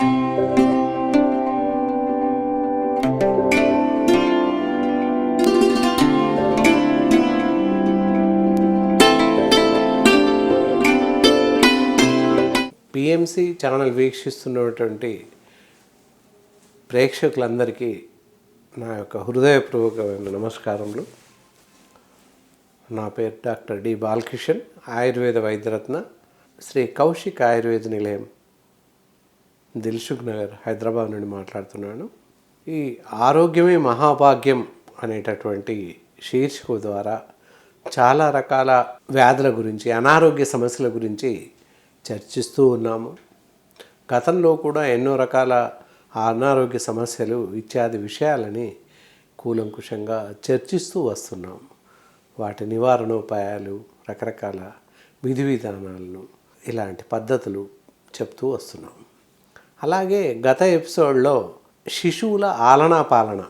PMC channel వీక్షిస్తున్నటువంటి ప్రేక్షకులందరికీ నా యొక్క హృదయపూర్వకమైన నమస్కారములు. నా పేరు డాక్టర్ డి బాలకిషన్, ఆయుర్వేద వైద్యరత్న, శ్రీ కౌశిక్ ఆయుర్వేద నిలయం, దిల్సుఖ్ నగర్, హైదరాబాద్ నుండి మాట్లాడుతున్నాను. ఈ ఆరోగ్యమే మహాభాగ్యం అనేటటువంటి శీర్షిక ద్వారా చాలా రకాల వ్యాధుల గురించి, అనారోగ్య సమస్యల గురించి చర్చిస్తూ ఉన్నాము. గతంలో కూడా ఎన్నో రకాల అనారోగ్య సమస్యలు ఇత్యాది విషయాలని కూలంకుషంగా చర్చిస్తూ వస్తున్నాము. వాటి నివారణోపాయాలు, రకరకాల విధి విధానాలను, ఇలాంటి పద్ధతులు చెప్తూ వస్తున్నాం. అలాగే గత ఎపిసోడ్లో శిశువుల ఆలనా పాలన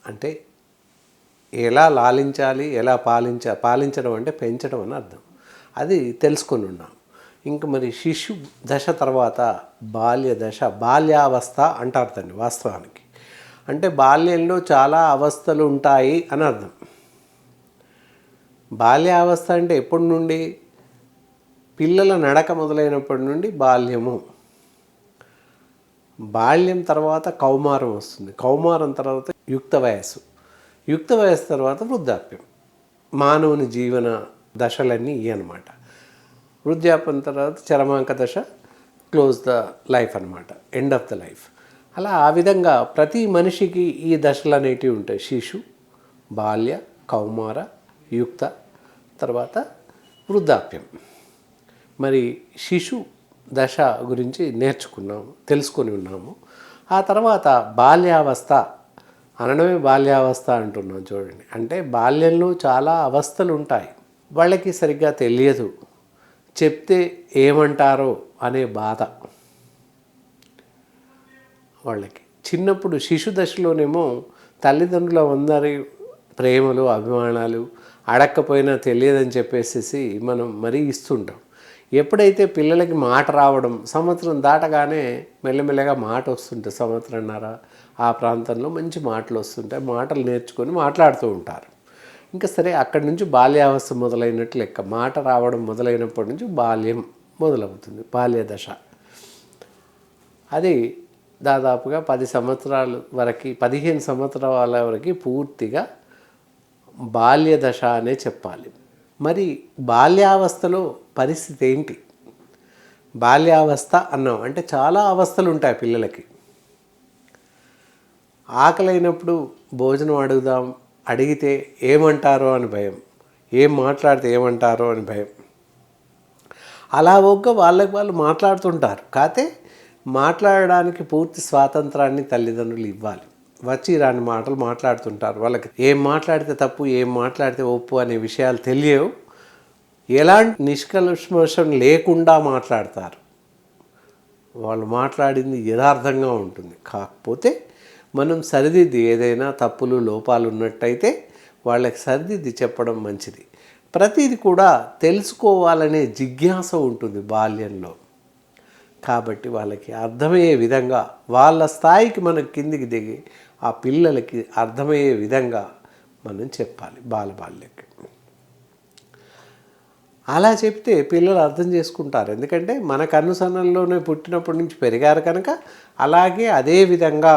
అంటే ఎలా లాలించాలి, ఎలా పాలించడం అంటే పెంచడం అని అర్థం, అది తెలుసుకొని ఉన్నాం. ఇంకా మరి శిశు దశ తర్వాత బాల్య దశ, బాల్యావస్థ అంటారు దాన్ని వాస్తవానికి. అంటే బాల్యంలో చాలా అవస్థలు ఉంటాయి అని అర్థం. బాల్యావస్థ అంటే ఎప్పటి నుండి? పిల్లల నడక మొదలైనప్పటి నుండి బాల్యము. బాల్యం తర్వాత కౌమారం వస్తుంది. కౌమారం తర్వాత యుక్త వయస్సు. యుక్త వయస్సు తర్వాత వృద్ధాప్యం. మానవుని జీవన దశలన్నీ ఇవి అన్నమాట. వృద్ధాప్యం తర్వాత చరమాంక దశ, క్లోజ్ ద లైఫ్ అన్నమాట, ఎండ్ ఆఫ్ ద లైఫ్. అలా ఆ విధంగా ప్రతి మనిషికి ఈ దశలు అనేటివి ఉంటాయి. శిశు, బాల్య, కౌమార, యుక్త, తర్వాత వృద్ధాప్యం. మరి శిశు దశ గురించి నేర్చుకున్నాము, తెలుసుకొని ఉన్నాము. ఆ తర్వాత బాల్యావస్థ అనడమే బాల్యావస్థ అంటున్నాం చూడండి. అంటే బాల్యంలో చాలా అవస్థలు ఉంటాయి. వాళ్ళకి సరిగ్గా తెలియదు, చెప్తే ఏమంటారో అనే బాధ వాళ్ళకి. చిన్నప్పుడు శిశు దశలోనేమో తల్లిదండ్రుల అందరి ప్రేమలు, అభిమానాలు అడక్కపోయినా తెలియదని చెప్పేసి మనం మరీ ఇస్తుంటాం. ఎప్పుడైతే పిల్లలకి మాట రావడం, సంవత్సరం దాటగానే మెల్లమెల్లగా మాట వస్తుంటే, సంవత్సరంన్నర ఆ ప్రాంతంలో మంచి మాటలు వస్తుంటాయి. మాటలు నేర్చుకొని మాట్లాడుతూ ఉంటారు. ఇంకా సరే, అక్కడి నుంచి బాల్యావస్థ మొదలైనట్టు లెక్క. మాట రావడం మొదలైనప్పటి నుంచి బాల్యం మొదలవుతుంది, బాల్య దశ. అది దాదాపుగా 10 సంవత్సరాల వరకు, 15 సంవత్సరాల వరకు పూర్తిగా బాల్య దశ అనే చెప్పాలి. మరి బాల్యావస్థలో పరిస్థితి ఏంటి? బాల్యావస్థ అన్నాం అంటే చాలా అవస్థలు ఉంటాయి పిల్లలకి. ఆకలైనప్పుడు భోజనం అడిగితే ఏమంటారో అని భయం, ఏం మాట్లాడితే ఏమంటారో అని భయం. అలా వాళ్ళకి వాళ్ళు మాట్లాడుతుంటారు. కాకపోతే మాట్లాడడానికి పూర్తి స్వాతంత్రాన్ని తల్లిదండ్రులు ఇవ్వాలి. వచ్చి రాని మాటలు మాట్లాడుతుంటారు. వాళ్ళకి ఏం మాట్లాడితే తప్పు, ఏం మాట్లాడితే ఒప్పు అనే విషయాలు తెలియవు. ఎలాంటి నిష్కల్మషం లేకుండా మాట్లాడతారు. వాళ్ళు మాట్లాడింది యథార్థంగా ఉంటుంది. కాకపోతే మనం సరిదిద్ది, ఏదైనా తప్పులు, లోపాలు ఉన్నట్టయితే వాళ్ళకి సరిదిద్ది చెప్పడం మంచిది. ప్రతిది కూడా తెలుసుకోవాలనే జిజ్ఞాస ఉంటుంది బాల్యంలో. కాబట్టి వాళ్ళకి అర్థమయ్యే విధంగా, వాళ్ళ స్థాయికి మనం కిందికి దిగి ఆ పిల్లలకి అర్థమయ్యే విధంగా మనం చెప్పాలి బాల్యకి. అలా చెప్తే పిల్లలు అర్థం చేసుకుంటారు. ఎందుకంటే మన కన్నుసన్నల్లోనే పుట్టినప్పటి నుంచి పెరిగారు కనుక. అలాగే అదే విధంగా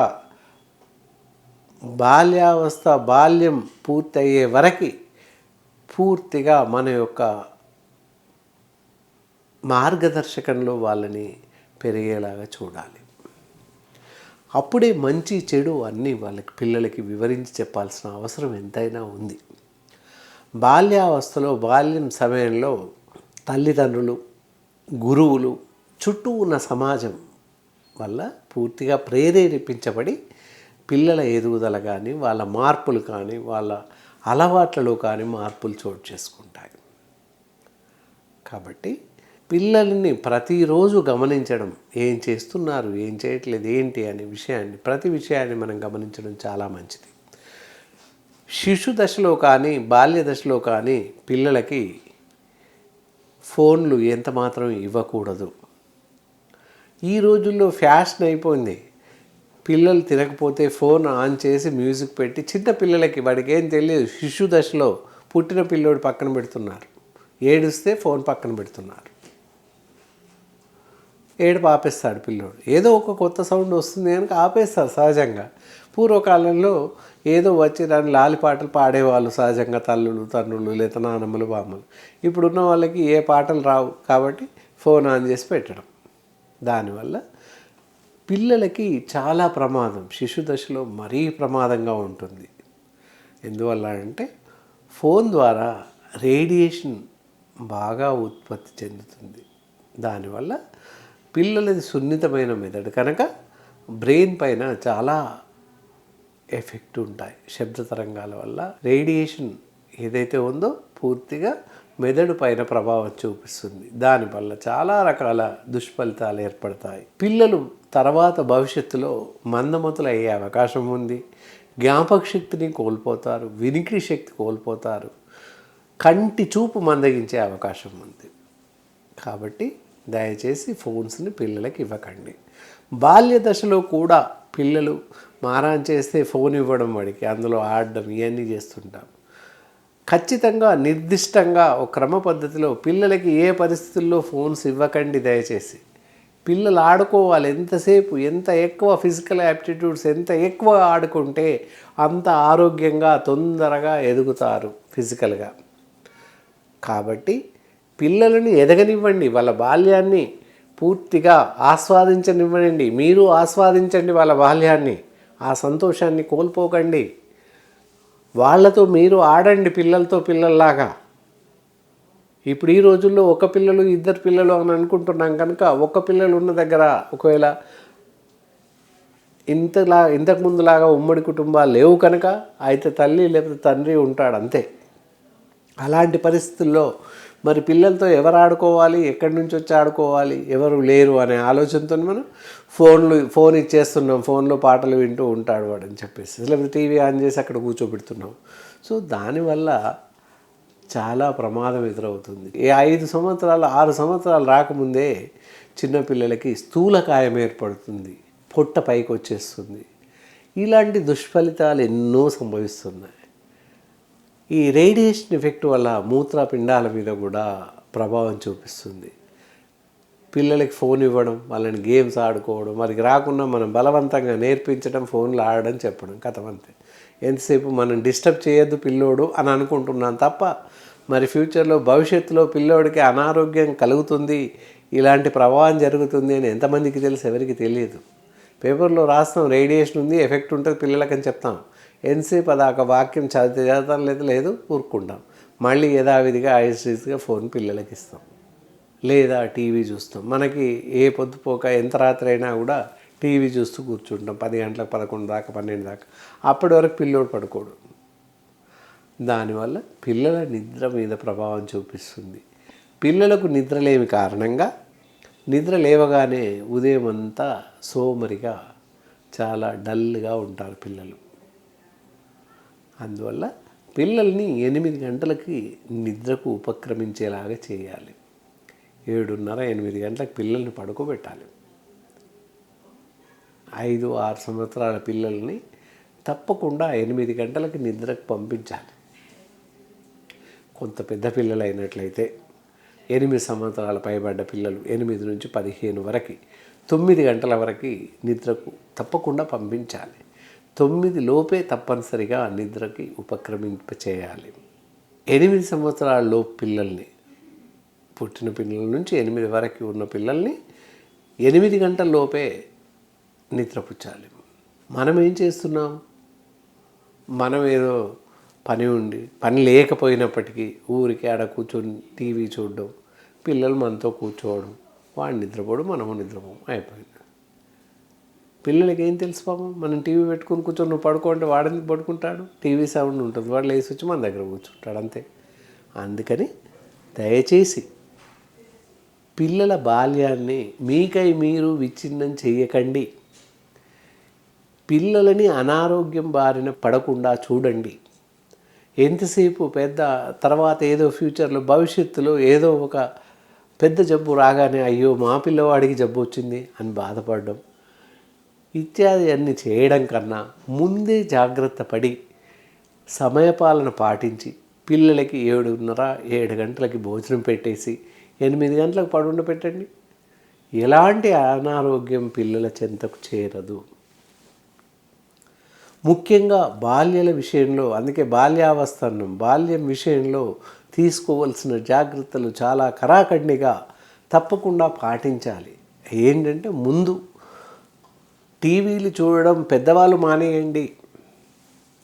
బాల్యావస్థ, బాల్యం పూర్తయ్యే వరకు పూర్తిగా మన యొక్క మార్గదర్శకంలో వాళ్ళని పెరిగేలాగా చూడాలి. అప్పుడే మంచి చెడు అన్నీ వాళ్ళకి, పిల్లలకి వివరించి చెప్పాల్సిన అవసరం ఎంతైనా ఉంది. బాల్యావస్థలో, బాల్యం సమయంలో తల్లిదండ్రులు, గురువులు, చుట్టూ ఉన్న సమాజం వల్ల పూర్తిగా ప్రేరేపించబడి పిల్లల ఎదుగుదల కానీ, వాళ్ళ మార్పులు కానీ, వాళ్ళ అలవాట్లలో కానీ మార్పులు చోటు చేసుకుంటాయి. కాబట్టి పిల్లల్ని ప్రతిరోజు గమనించడం, ఏం చేస్తున్నారు, ఏం చేయట్లేదు, ఏంటి అనే విషయాన్ని, ప్రతి విషయాన్ని మనం గమనించడం చాలా మంచిది. శిశు దశలో కానీ, బాల్య దశలో కానీ పిల్లలకి ఫోన్లు ఎంత మాత్రం ఇవ్వకూడదు. ఈ రోజుల్లో ఫ్యాషన్ అయిపోయింది. పిల్లలు తినకపోతే ఫోన్ ఆన్ చేసి మ్యూజిక్ పెట్టి, చిన్న పిల్లలకి వాడికి ఏం తెలియదు, శిశు దశలో పుట్టిన పిల్లోడు పక్కన పెడుతున్నారు. ఏడుస్తే ఫోన్ పక్కన పెడుతున్నారు. ఏడుపు ఆపేస్తాడు పిల్లోడు. ఏదో ఒక కొత్త సౌండ్ వస్తుంది కనుక ఆపేస్తారు సహజంగా. పూర్వకాలంలో ఏదో వచ్చి దాన్ని లాలిపాటలు పాడేవాళ్ళు సహజంగా తల్లులు, తండ్రులు, లేదా నానమ్మలు, బామ్మలు. ఇప్పుడున్న వాళ్ళకి ఏ పాటలు రావు కాబట్టి ఫోన్ ఆన్ చేసి పెట్టడం. దానివల్ల పిల్లలకి చాలా ప్రమాదం, శిశు దశలో మరీ ప్రమాదంగా ఉంటుంది. ఎందువల్ల అంటే ఫోన్ ద్వారా రేడియేషన్ బాగా ఉత్పత్తి చెందుతుంది. దానివల్ల పిల్లలది సున్నితమైన మెదడు కనుక బ్రెయిన్ పైన చాలా ఎఫెక్ట్ ఉంటాయి. శబ్ద తరంగాల వల్ల రేడియేషన్ ఏదైతే ఉందో పూర్తిగా మెదడు పైన ప్రభావం చూపిస్తుంది. దానివల్ల చాలా రకాల దుష్ఫలితాలు ఏర్పడతాయి. పిల్లలు తర్వాత భవిష్యత్తులో మందమతులు అయ్యే అవకాశం ఉంది. జ్ఞాపక శక్తిని కోల్పోతారు, వినికిడి శక్తి కోల్పోతారు, కంటి చూపు మందగించే అవకాశం ఉంది. కాబట్టి దయచేసి ఫోన్స్ని పిల్లలకి ఇవ్వకండి. బాల్య దశలో కూడా పిల్లలు మారాన్ చేస్తే ఫోన్ ఇవ్వడం, వాడికి అందులో ఆడడం, ఇవన్నీ చేస్తుంటాం. ఖచ్చితంగా నిర్దిష్టంగా ఒక క్రమ పద్ధతిలో పిల్లలకి ఏ పరిస్థితుల్లో ఫోన్స్ ఇవ్వకండి దయచేసి. పిల్లలు ఆడుకోవాలి. ఎంతసేపు, ఎంత ఎక్కువ ఫిజికల్ యాప్టిట్యూడ్స్ ఎంత ఎక్కువ ఆడుకుంటే అంత ఆరోగ్యంగా తొందరగా ఎదుగుతారు ఫిజికల్గా. కాబట్టి పిల్లలని ఎదగనివ్వండి, వాళ్ళ బాల్యాన్ని పూర్తిగా ఆస్వాదించనివ్వండి. మీరు ఆస్వాదించండి వాళ్ళ బాల్యాన్ని, ఆ సంతోషాన్ని కోల్పోకండి. వాళ్ళతో మీరు ఆడండి, పిల్లలతో పిల్లల్లాగా. ఇప్పుడు ఈ రోజుల్లో ఒక పిల్లలు, ఇద్దరు పిల్లలు అని అనుకుంటున్నాం కనుక ఒక పిల్లలు ఉన్న దగ్గర ఒకవేళ ఇంతకుముందులాగా ఉమ్మడి కుటుంబాలు లేవు కనుక అయితే తల్లి లేకపోతే తండ్రి ఉంటాడు అంతే. అలాంటి పరిస్థితుల్లో మరి పిల్లలతో ఎవరు ఆడుకోవాలి, ఎక్కడి నుంచి వచ్చి ఆడుకోవాలి, ఎవరు లేరు అనే ఆలోచనతో మనం ఫోన్ ఇచ్చేస్తున్నాం, ఫోన్లో పాటలు వింటూ ఉంటాడు వాడు అని చెప్పేసి, లేకపోతే టీవీ ఆన్ చేసి అక్కడ కూర్చోబెడుతున్నాం. సో దానివల్ల చాలా ప్రమాదం ఎదురవుతుంది. 5 సంవత్సరాలు 6 సంవత్సరాలు రాకముందే చిన్నపిల్లలకి స్థూలకాయం ఏర్పడుతుంది, పొట్ట పైకి వచ్చేస్తుంది. ఇలాంటి దుష్ఫలితాలు ఎన్నో సంభవిస్తున్నాయి. ఈ రేడియేషన్ ఎఫెక్ట్ వల్ల మూత్రపిండాల మీద కూడా ప్రభావం చూపిస్తుంది. పిల్లలకి ఫోన్ ఇవ్వడం, వాళ్ళని గేమ్స్ ఆడుకోవడం, వారికి రాకుండా మనం బలవంతంగా నేర్పించడం, ఫోన్లో ఆడడం, చెప్పడం, కథమంతే. ఎంతసేపు మనం డిస్టర్బ్ చేయొద్దు పిల్లోడు అని అనుకుంటున్నాను తప్ప మరి ఫ్యూచర్లో భవిష్యత్తులో పిల్లోడికి అనారోగ్యం కలుగుతుంది, ఇలాంటి ప్రభావం జరుగుతుంది అని ఎంతమందికి తెలుసు? ఎవరికి తెలియదు. పేపర్లో రాస్తాం రేడియేషన్ ఉంది, ఎఫెక్ట్ ఉంటుంది పిల్లలకని చెప్తాం. ఎంతసేపు అదాక వాక్యం చదువుతాం లేదు ఊరుకుంటాం. మళ్ళీ యథావిధిగా ఐస్గా ఫోన్ పిల్లలకి ఇస్తాం, లేదా టీవీ చూస్తాం. మనకి ఏ పొద్దుపోక ఎంత రాత్రి అయినా కూడా టీవీ చూస్తూ కూర్చుంటాం 10 గంటలకు, 11 దాకా, 12 దాకా. అప్పటి వరకు పిల్లోడు పడుకోడు. దానివల్ల పిల్లల నిద్ర మీద ప్రభావం చూపిస్తుంది. పిల్లలకు నిద్రలేమి కారణంగా నిద్ర లేవగానే ఉదయం అంతా సోమరిగా చాలా డల్గా ఉంటారు పిల్లలు. అందువల్ల పిల్లల్ని 8 గంటలకి నిద్రకు ఉపక్రమించేలాగా చేయాలి. 7:30, 8 గంటలకు పిల్లల్ని పడుకోబెట్టాలి. 5-6 సంవత్సరాల పిల్లల్ని తప్పకుండా 8 గంటలకి నిద్రకు పంపించాలి. కొంత పెద్ద పిల్లలు అయినట్లయితే 8 సంవత్సరాల పైబడ్డ పిల్లలు 8 నుంచి 15 వరకు 9 గంటల వరకు నిద్రకు తప్పకుండా పంపించాలి. 9 లోపే తప్పనిసరిగా నిద్రకి ఉపక్రమింపచేయాలి. 8 సంవత్సరాల లోపు పిల్లల్ని, పుట్టిన పిల్లల నుంచి 8 వరకు ఉన్న పిల్లల్ని 8 గంటల లోపే నిద్రపుచ్చాలి. మనం ఏం చేస్తున్నాం? మనం ఏదో పని లేకపోయినప్పటికీ ఊరికి ఆడ కూర్చొని టీవీ చూడడం, పిల్లలు మనతో కూర్చోవడం, వాడు నిద్రపోవడం, మనము నిద్రపోవడం అయిపోయింది. పిల్లలకి ఏం తెలుసు పాపం? మనం టీవీ పెట్టుకుని కూర్చొని నువ్వు పడుకోంటే వాడెందుకు పడుకుంటాడు? టీవీ సౌండ్ ఉంటుంది, వాడు లేచి వచ్చి మన దగ్గర కూర్చుంటాడు అంతే. అందుకని దయచేసి పిల్లల బాల్యాన్ని మీకై మీరు విచ్ఛిన్నం చేయకండి. పిల్లలని అనారోగ్యం బారిన పడకుండా చూడండి. ఎంతసేపు తర్వాత ఏదో ఫ్యూచర్లో భవిష్యత్తులో ఏదో ఒక పెద్ద జబ్బు రాగానే అయ్యో మా పిల్లవాడికి జబ్బు వచ్చింది అని బాధపడడం ఇత్యాది అన్నీ చేయడం కన్నా ముందే జాగ్రత్త పడి సమయపాలన పాటించి పిల్లలకి 7:30 7 గంటలకి భోజనం పెట్టేసి 8 గంటలకు పడుండ పెట్టండి. ఎలాంటి అనారోగ్యం పిల్లల చెంతకు చేరదు. ముఖ్యంగా బాల్యాల విషయంలో, అందుకే బాల్యావస్థ అన్నాం, బాల్యం విషయంలో తీసుకోవలసిన జాగ్రత్తలు చాలా కరాఖండిగా తప్పకుండా పాటించాలి. ఏంటంటే ముందు టీవీలు చూడడం పెద్దవాళ్ళు మానేయండి.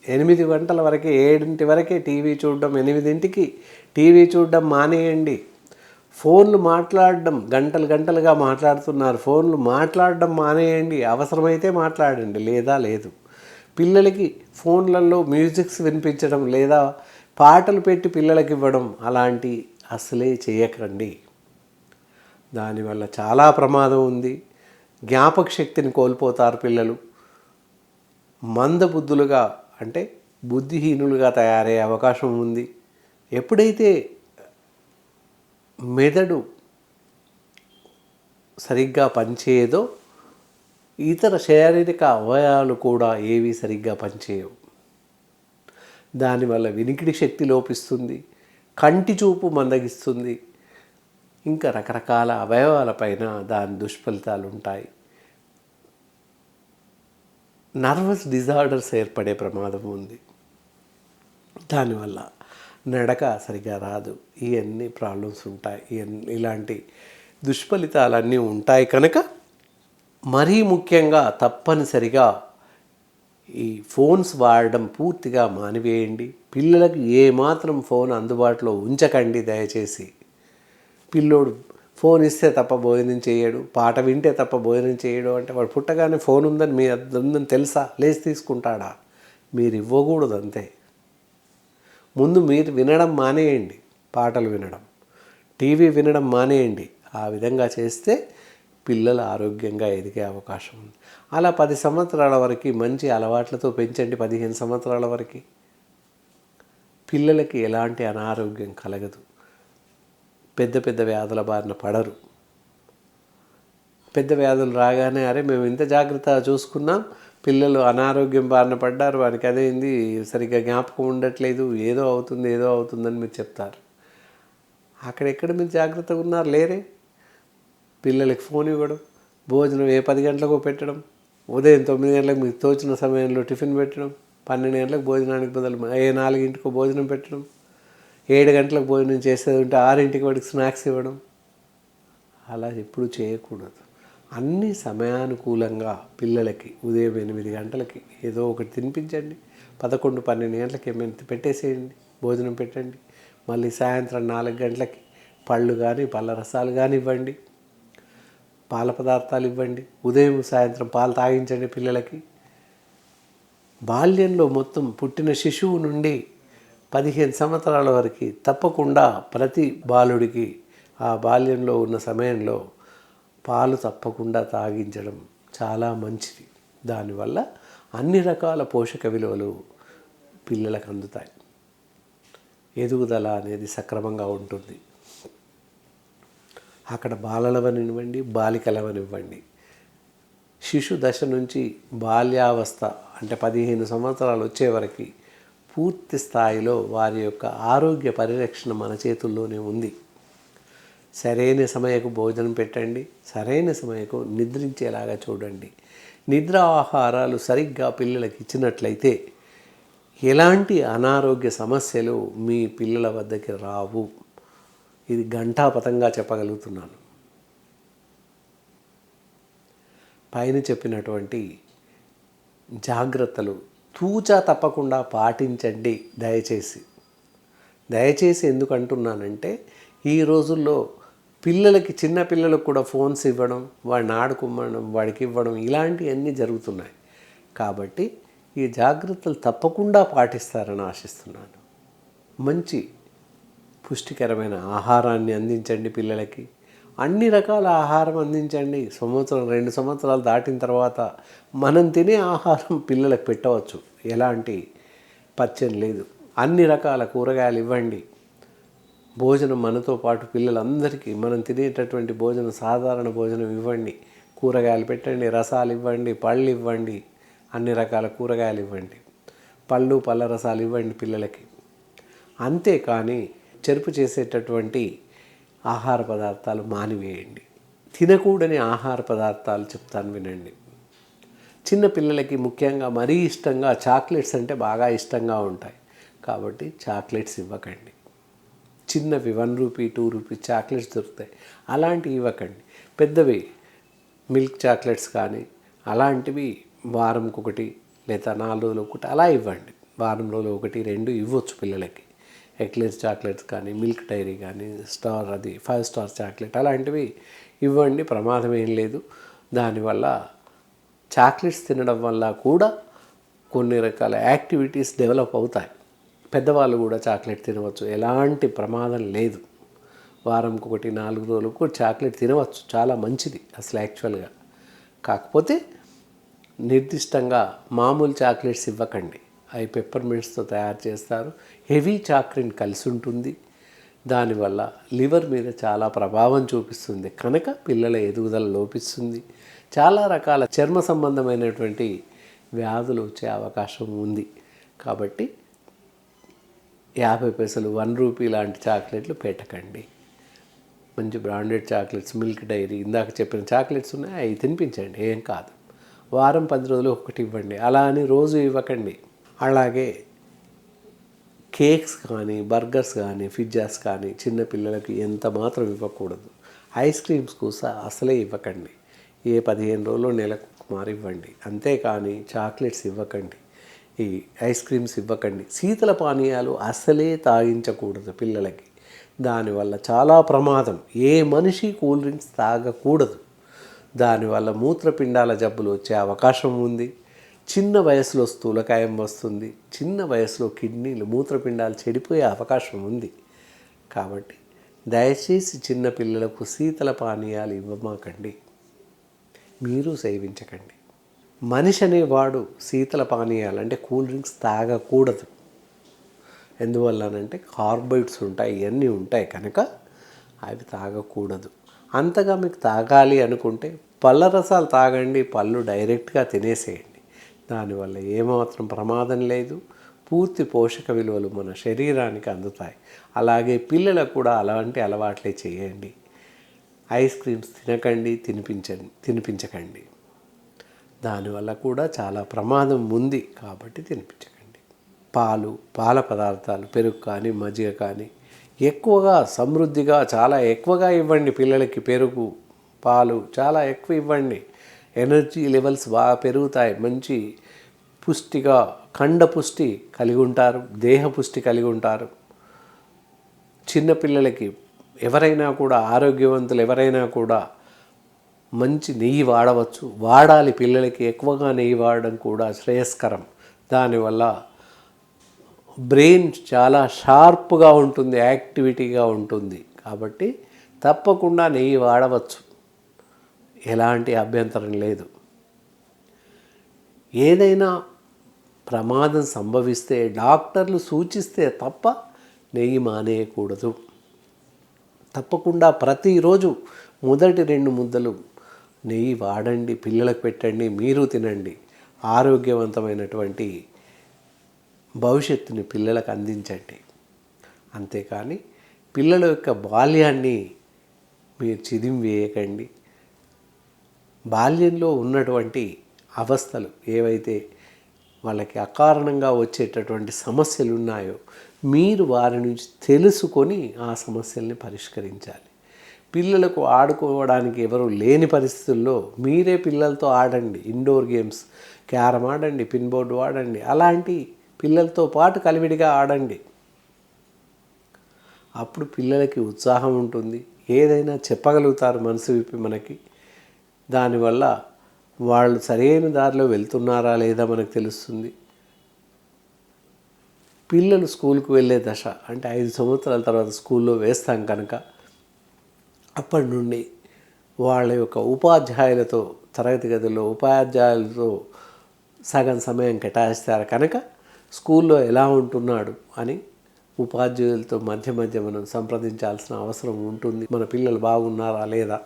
8 గంటల వరకే, 7 వరకే టీవీ చూడడం, 8కి టీవీ చూడడం మానేయండి. ఫోన్లు మాట్లాడడం గంటలు గంటలుగా మాట్లాడుతున్నారు, ఫోన్లు మాట్లాడడం మానేయండి. అవసరమైతే మాట్లాడండి, లేదా లేదు. పిల్లలకి ఫోన్లలో మ్యూజిక్స్ వినిపించడం లేదా పాటలు పెట్టి పిల్లలకి ఇవ్వడం అలాంటి అసలే చేయకండి. దానివల్ల చాలా ప్రమాదం ఉంది. జ్ఞాపక శక్తిని కోల్పోతారు పిల్లలు. మందబుద్ధులుగా అంటే బుద్ధిహీనులుగా తయారయ్యే అవకాశం ఉంది. ఎప్పుడైతే మెదడు సరిగ్గా పనిచేయదో ఇతర శారీరక అవయవాలు కూడా ఏవి సరిగ్గా పనిచేయవు. దానివల్ల వినికిడి శక్తి లోపిస్తుంది, కంటి చూపు మందగిస్తుంది, ఇంకా రకరకాల అవయవాలపైన దాని దుష్ఫలితాలు ఉంటాయి. నర్వస్ డిజార్డర్స్ ఏర్పడే ప్రమాదం ఉంది. దానివల్ల నడక సరిగా రాదు, ఇవన్నీ ప్రాబ్లమ్స్ ఉంటాయి. ఇలాంటి దుష్ఫలితాలన్నీ ఉంటాయి కనుక మరీ ముఖ్యంగా తప్పనిసరిగా ఈ ఫోన్స్ వాడడం పూర్తిగా మానివేయండి. పిల్లలకు ఏమాత్రం ఫోన్ అందుబాటులో ఉంచకండి దయచేసి. పిల్లోడు ఫోన్ ఇస్తే తప్ప భోజనం చేయడు, పాట వింటే తప్ప భోజనం చేయడు అంటే వాడు పుట్టగానే ఫోన్ ఉందని మీ ఉందని తెలుసా? లేచి తీసుకుంటాడా? మీరు ఇవ్వకూడదు అంతే. ముందు మీరు వినడం మానేయండి, పాటలు వినడం, టీవీ వినడం మానేయండి. ఆ విధంగా చేస్తే పిల్లలు ఆరోగ్యంగా ఎదిగే అవకాశం ఉంది. అలా 10 సంవత్సరాల వరకు మంచి అలవాట్లతో పెంచండి. 15 సంవత్సరాల వరకు పిల్లలకి ఎలాంటి అనారోగ్యం కలగదు. పెద్ద పెద్ద వ్యాధుల బారిన పడరు. పెద్ద వ్యాధులు రాగానే అరే మేము ఇంత జాగ్రత్తగా చూసుకున్నాం, పిల్లలు అనారోగ్యం బారిన పడ్డారు, వానికి అదేంది సరిగ్గా జ్ఞాపకం ఉండట్లేదు, ఏదో అవుతుందని మీరు చెప్తారు. అక్కడెక్కడ మీరు జాగ్రత్తగా ఉన్నారు? లేరే. పిల్లలకి ఫోన్ ఇవ్వడం, భోజనం 10 గంటలకు పెట్టడం, ఉదయం 9 గంటలకు మీకు తోచిన సమయంలో టిఫిన్ పెట్టడం, 12 గంటలకు భోజనానికి బదులు 4ంటికో భోజనం పెట్టడం, 7 గంటలకు భోజనం చేసేది ఉంటే 6ంటికి వాడికి స్నాక్స్ ఇవ్వడం, అలా ఎప్పుడు చేయకూడదు. అన్ని సమయానుకూలంగా పిల్లలకి ఉదయం 8 గంటలకి ఏదో ఒకటి తినిపించండి, 11, 12 గంటలకి ఏమైనా పెట్టేసేయండి, భోజనం పెట్టండి. మళ్ళీ సాయంత్రం 4 గంటలకి పళ్ళు కానీ పళ్ళ రసాలు కానీ ఇవ్వండి, పాల పదార్థాలు ఇవ్వండి. ఉదయం సాయంత్రం పాలు తాగించండి పిల్లలకి. బాల్యంలో మొత్తం పుట్టిన శిశువు నుండి 15 సంవత్సరాల వరకు తప్పకుండా ప్రతి బాలుడికి ఆ బాల్యంలో ఉన్న సమయంలో పాలు తప్పకుండా తాగించడం చాలా మంచిది. దానివల్ల అన్ని రకాల పోషక విలువలు పిల్లలకు అందుతాయి. ఎదుగుదల అనేది సక్రమంగా ఉంటుంది. అక్కడ బాలలవనివ్వండి, బాలికలవనివ్వండి, శిశు దశ నుంచి బాల్యావస్థ అంటే 15 సంవత్సరాలు వచ్చే వరకు పూర్తి స్థాయిలో వారి యొక్క ఆరోగ్య పరిరక్షణ మన చేతుల్లోనే ఉంది. సరైన సమయకు భోజనం పెట్టండి, సరైన సమయకు నిద్రించేలాగా చూడండి. నిద్ర ఆహారాలు సరిగ్గా పిల్లలకి ఇచ్చినట్లయితే ఎలాంటి అనారోగ్య సమస్యలు మీ పిల్లల వద్దకి రావు. ఇది ఘంటాపథంగా చెప్పగలుగుతున్నాను. పైన చెప్పినటువంటి జాగ్రత్తలు తూచా తప్పకుండా పాటించండి దయచేసి. ఎందుకు అంటున్నానంటే ఈ రోజుల్లో పిల్లలకి, చిన్న పిల్లలకు కూడా ఫోన్స్ ఇవ్వడం, వాడిని ఆడుకోమడం, వాడికి ఇవ్వడం ఇలాంటివన్నీ జరుగుతున్నాయి. కాబట్టి ఈ జాగ్రత్తలు తప్పకుండా పాటిస్తారని ఆశిస్తున్నాను. మంచి పుష్టికరమైన ఆహారాన్ని అందించండి పిల్లలకి. అన్ని రకాల ఆహారం అందించండి. 2 సంవత్సరాలు దాటిన తర్వాత మనం తినే ఆహారం పిల్లలకు పెట్టవచ్చు, ఎలాంటి పచ్చని లేదు. అన్ని రకాల కూరగాయలు ఇవ్వండి. భోజనం మనతో పాటు పిల్లలందరికీ మనం తినేటటువంటి భోజనం సాధారణ భోజనం ఇవ్వండి. కూరగాయలు పెట్టండి, రసాలు ఇవ్వండి, పళ్ళు ఇవ్వండి, అన్ని రకాల కూరగాయలు ఇవ్వండి, పళ్ళు పళ్ళ రసాలు ఇవ్వండి పిల్లలకి. అంతేకాని చెరుపు చేసేటటువంటి ఆహార పదార్థాలు మానివేయండి. తినకూడని ఆహార పదార్థాలు చెప్తాను వినండి. చిన్న పిల్లలకి ముఖ్యంగా మరీ ఇష్టంగా చాక్లెట్స్ అంటే బాగా ఇష్టంగా ఉంటాయి. కాబట్టి చాక్లెట్స్ ఇవ్వకండి. చిన్నవి 1 రూపీ 2 రూపీ చాక్లెట్స్ దొరుకుతాయి, అలాంటివి ఇవ్వకండి. పెద్దవి మిల్క్ చాక్లెట్స్ కానీ అలాంటివి వారంకి ఒకటి లేదా 4 రోజులు ఒకటి అలా ఇవ్వండి. వారం రోజులు 1 2 ఇవ్వచ్చు పిల్లలకి. ఎక్లేర్స్ చాక్లెట్స్ కానీ మిల్క్ డైరీ కానీ స్టార్ 5 స్టార్ చాక్లెట్ అలాంటివి ఇవ్వండి. ప్రమాదం ఏం లేదు. దానివల్ల చాక్లెట్స్ తినడం వల్ల కూడా కొన్ని రకాల యాక్టివిటీస్ డెవలప్ అవుతాయి. పెద్దవాళ్ళు కూడా చాక్లెట్ తినవచ్చు, ఎలాంటి ప్రమాదం లేదు. వారంకి 1 4 రోజులకు చాక్లెట్ తినవచ్చు, చాలా మంచిది అసలు యాక్చువల్గా. కాకపోతే నిర్దిష్టంగా మామూలు చాక్లెట్స్ ఇవ్వకండి. అవి పెప్పర్మెంట్స్తో తయారు చేస్తారు, హెవీ చాక్లెట్ కలిసి ఉంటుంది. దానివల్ల లివర్ మీద చాలా ప్రభావం చూపిస్తుంది, కనుక పిల్లల ఎదుగుదల లోపిస్తుంది. చాలా రకాల చర్మ సంబంధమైనటువంటి వ్యాధులు వచ్చే అవకాశం ఉంది. కాబట్టి 50 పైసలు 1 రూపీ లాంటి చాక్లెట్లు పెట్టకండి. మంచి బ్రాండెడ్ చాక్లెట్స్, మిల్క్ డైరీ, ఇందాక చెప్పిన చాక్లెట్స్ ఉన్నాయి, అవి తినిపించండి, ఏం కాదు. వారం 10 రోజులు ఒకటి ఇవ్వండి, అలా అని రోజు ఇవ్వకండి. అలాగే కేక్స్ కానీ బర్గర్స్ కానీ పిజ్జాస్ కానీ చిన్న పిల్లలకి ఎంత మాత్రం ఇవ్వకూడదు. ఐస్ క్రీమ్స్ కూడా అసలే ఇవ్వకండి. ఏ 15 రోజులు నెలకు మారి ఇవ్వండి. అంతేకాని చాక్లెట్స్ ఇవ్వకండి, ఈ ఐస్ క్రీమ్స్ ఇవ్వకండి. శీతల పానీయాలు అసలే తాగించకూడదు పిల్లలకి. దానివల్ల చాలా ప్రమాదం. ఏ మనిషి కూల్ డ్రింక్స్ తాగకూడదు. దానివల్ల మూత్రపిండాల జబ్బులు వచ్చే అవకాశం ఉంది. చిన్న వయసులో స్థూలకాయం వస్తుంది. చిన్న వయసులో కిడ్నీలు మూత్రపిండాలు చెడిపోయే అవకాశం ఉంది. కాబట్టి దయచేసి చిన్న పిల్లలకు శీతల పానీయాలు ఇవ్వమాకండి, మీరు సేవించకండి. మనిషి అనేవాడు శీతల పానీయాలు అంటే కూల్ డ్రింక్స్ తాగకూడదు. ఎందువల్లనంటే కార్బోహైడ్రేట్స్ ఉంటాయి, ఇవన్నీ ఉంటాయి కనుక అవి తాగకూడదు. అంతగా మీకు తాగాలి అనుకుంటే పళ్ళ రసాలు తాగండి, పళ్ళు డైరెక్ట్గా తినేసేయండి. దానివల్ల ఏమాత్రం ప్రమాదం లేదు. పూర్తి పోషక విలువలు మన శరీరానికి అందుతాయి. అలాగే పిల్లలకు కూడా అలాంటి అలవాట్లే చేయండి. ఐస్ క్రీమ్స్ తినకండి, తినిపించకండి. దానివల్ల కూడా చాలా ప్రమాదం ఉంది, కాబట్టి తినిపించకండి. పాల పదార్థాలు, పెరుగు కానీ మజ్జిగ కానీ ఎక్కువగా సమృద్ధిగా చాలా ఎక్కువగా ఇవ్వండి పిల్లలకి. పెరుగు పాలు చాలా ఎక్కువ ఇవ్వండి. ఎనర్జీ లెవెల్స్ బాగా పెరుగుతాయి. మంచి పుష్టిగా కండ పుష్టి కలిగి ఉంటారు, దేహ పుష్టి కలిగి ఉంటారు. చిన్నపిల్లలకి ఎవరైనా కూడా ఆరోగ్యవంతులు ఎవరైనా కూడా మంచి నెయ్యి వాడవచ్చు, వాడాలి. పిల్లలకి ఎక్కువగా నెయ్యి వాడడం కూడా శ్రేయస్కరం. దానివల్ల బ్రెయిన్ చాలా షార్ప్గా ఉంటుంది, యాక్టివిటీగా ఉంటుంది. కాబట్టి తప్పకుండా నెయ్యి వాడవచ్చు, ఎలాంటి అభ్యంతరం లేదు. ఏదైనా ప్రమాదం సంభవిస్తే డాక్టర్లు సూచిస్తే తప్ప నెయ్యి మానేయకూడదు. తప్పకుండా ప్రతిరోజు మొదటి 2 ముద్దలు నెయ్యి వాడండి, పిల్లలకు పెట్టండి, మీరు తినండి. ఆరోగ్యవంతమైనటువంటి భవిష్యత్తుని పిల్లలకు అందించండి. అంతేకాని పిల్లల యొక్క బాల్యాన్ని మీరు చిదిమివేయకండి. బాల్యంలో ఉన్నటువంటి అవస్థలు ఏవైతే వాళ్ళకి అకారణంగా వచ్చేటటువంటి సమస్యలు ఉన్నాయో మీరు వారి నుంచి తెలుసుకొని ఆ సమస్యల్ని పరిష్కరించాలి. పిల్లలకు ఆడుకోవడానికి ఎవరు లేని పరిస్థితుల్లో మీరే పిల్లలతో ఆడండి. ఇండోర్ గేమ్స్, క్యారమ్ ఆడండి, పిన్ బోర్డు ఆడండి. అలాంటి పిల్లలతో పాటు కలివిడిగా ఆడండి. అప్పుడు పిల్లలకి ఉత్సాహం ఉంటుంది, ఏదైనా చెప్పగలుగుతారు మనసు విప్పి మనకి. దానివల్ల వాళ్ళు సరైన దారిలో వెళ్తున్నారా లేదా మనకు తెలుస్తుంది. పిల్లలు స్కూల్కి వెళ్ళే దశ అంటే 5 సంవత్సరాల తర్వాత స్కూల్లో వేస్తాం కనుక అప్పటి నుండి వాళ్ళ యొక్క ఉపాధ్యాయులతో, తరగతి గదిలో ఉపాధ్యాయులతో సగం సమయం కేటాయిస్తారు కనుక స్కూల్లో ఎలా ఉంటున్నాడు అని ఉపాధ్యాయులతో మధ్య మధ్య మనం సంప్రదించాల్సిన అవసరం ఉంటుంది. మన పిల్లలు బాగున్నారా లేదా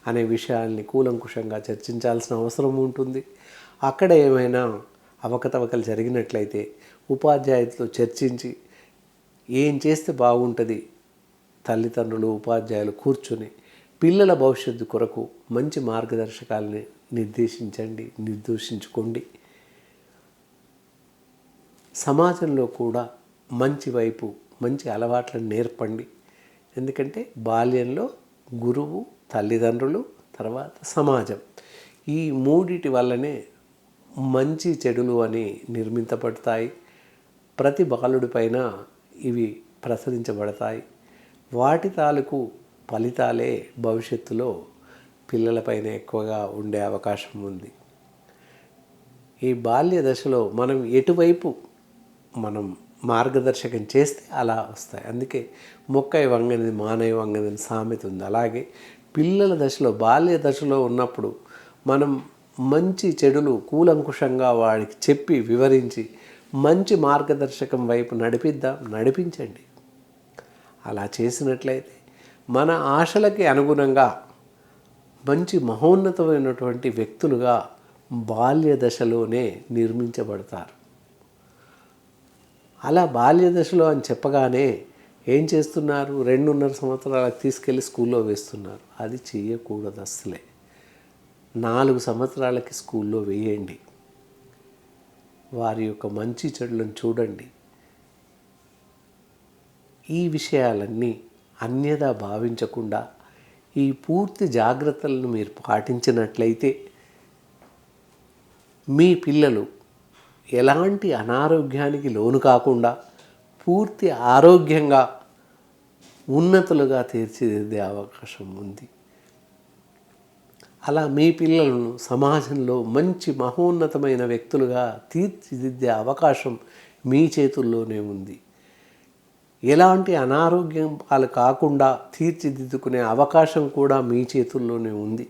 అనే విషయాల్ని కూలంకుషంగా చర్చించాల్సిన అవసరం ఉంటుంది. అక్కడ ఏమైనా అవకతవకలు జరిగినట్లయితే ఉపాధ్యాయులతో చర్చించి ఏం చేస్తే బాగుంటుంది, తల్లిదండ్రులు ఉపాధ్యాయులు కూర్చుని పిల్లల భవిష్యత్తు కొరకు మంచి మార్గదర్శకాలని నిర్దేశించుకోండి. సమాజంలో కూడా మంచి వైపు మంచి అలవాట్లను నేర్పండి. ఎందుకంటే బాల్యంలో గురువు, తల్లిదండ్రులు, తర్వాత సమాజం, ఈ మూడిటి వల్లనే మంచి చెడులు అని నిర్మించబడతాయి. ప్రతి బాలుడి పైన ఇవి ప్రసరించబడతాయి. వాటి తాలూకు ఫలితాలే భవిష్యత్తులో పిల్లలపైన ఎక్కువగా ఉండే అవకాశం ఉంది. ఈ బాల్య దశలో మనం ఎటువైపు మనం మార్గదర్శకం చేస్తే అలా వస్తాయి. అందుకే మొక్కై వంగనిది మానై వంగనిది సామెత ఉంది. అలాగే పిల్లల దశలో బాల్య దశలో ఉన్నప్పుడు మనం మంచి చెడులు కూలంకుషంగా వాడికి చెప్పి వివరించి మంచి మార్గదర్శకం వైపు నడిపించండి. అలా చేసినట్లయితే మన ఆశలకి అనుగుణంగా మంచి మహోన్నతమైనటువంటి వ్యక్తులుగా బాల్య దశలోనే నిర్మించబడతారు. అలా బాల్య దశలో అని చెప్పగానే ఏం చేస్తున్నారు, 2.5 సంవత్సరాలకు తీసుకెళ్ళి స్కూల్లో వేస్తున్నారు. అది చేయకూడదు అసలే. 4 సంవత్సరాలకి స్కూల్లో వేయండి. వారి యొక్క మంచి చెడులను చూడండి. ఈ విషయాలన్నీ అన్యదా భావించకుండా ఈ పూర్తి జాగ్రత్తలను మీరు పాటించినట్లయితే మీ పిల్లలు ఎలాంటి అనారోగ్యానికి లోను కాకుండా పూర్తి ఆరోగ్యంగా ఉన్నతులుగా తీర్చిదిద్దే అవకాశం ఉంది. అలా మీ పిల్లలను సమాజంలో మంచి మహోన్నతమైన వ్యక్తులుగా తీర్చిదిద్దే అవకాశం మీ చేతుల్లోనే ఉంది. ఎలాంటి అనారోగ్యం పాలు కాకుండా తీర్చిదిద్దుకునే అవకాశం కూడా మీ చేతుల్లోనే ఉంది.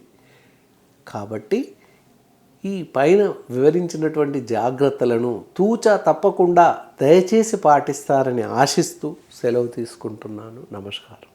కాబట్టి ఈ పైన వివరించినటువంటి జాగ్రత్తలను తూచా తప్పకుండా దయచేసి పాటిస్తారని ఆశిస్తూ సెలవు తీసుకుంటున్నాను. నమస్కారం.